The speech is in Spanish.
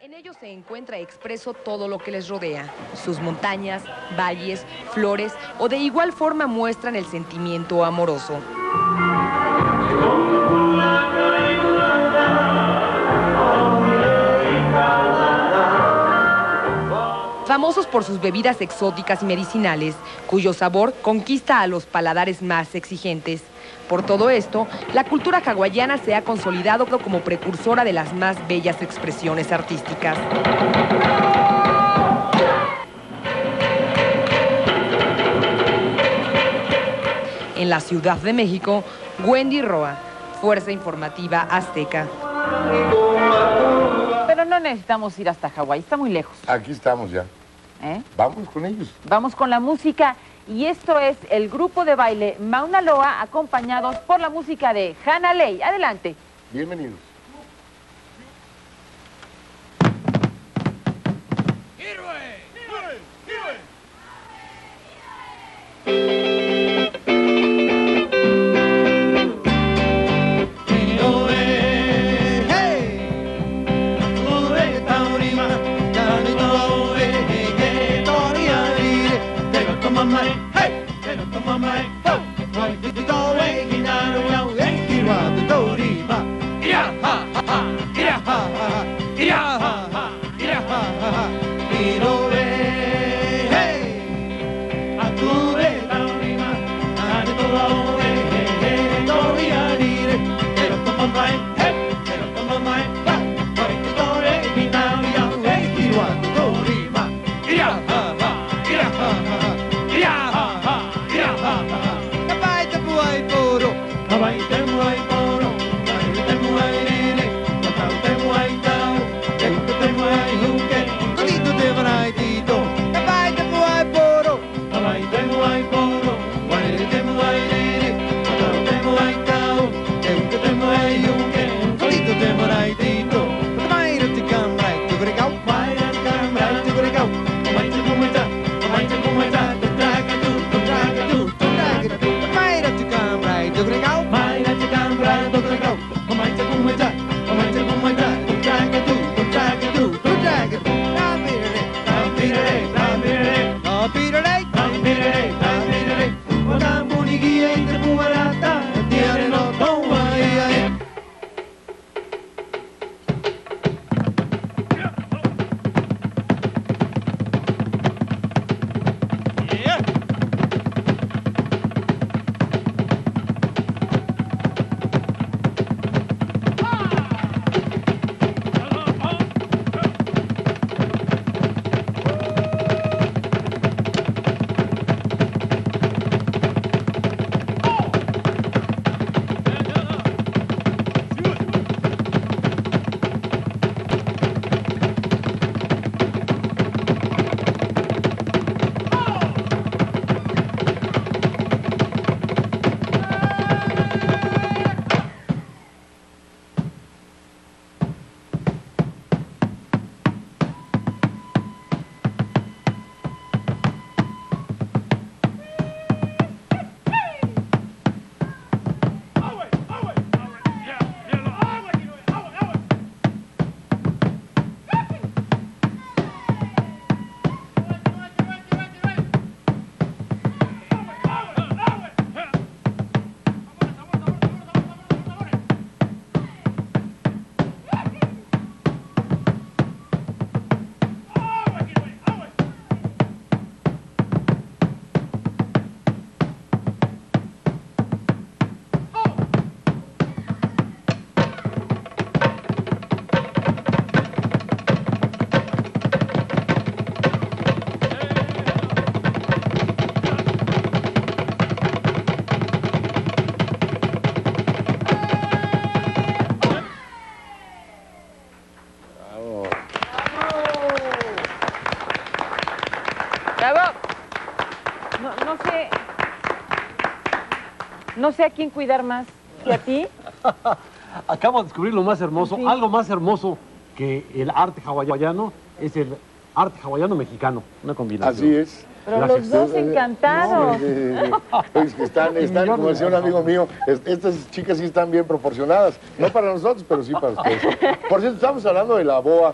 En ellos se encuentra expreso todo lo que les rodea. Sus montañas, valles, flores o de igual forma muestran el sentimiento amoroso. Famosos por sus bebidas exóticas y medicinales, cuyo sabor conquista a los paladares más exigentes. Por todo esto, la cultura hawaiana se ha consolidado como precursora de las más bellas expresiones artísticas. En la Ciudad de México, Wendy Roa, Fuerza Informativa Azteca. Pero no necesitamos ir hasta Hawái, está muy lejos. Aquí estamos ya. Vamos con ellos. Vamos con la música. Y esto es el grupo de baile Mauna Loa, acompañados por la música de Hannah Ley. Adelante. Bienvenidos. No sé a quién cuidar más, ¿y a ti? Acabo de descubrir lo más hermoso, Sí. algo más hermoso que el arte hawaiano, es el arte hawaiano mexicano, una combinación. Así es. Pero Gracias. los dos encantados. Pues que están, como decía un amigo mío, estas chicas sí están bien proporcionadas. No para nosotros, pero sí para ustedes. Por cierto, estamos hablando de la boa.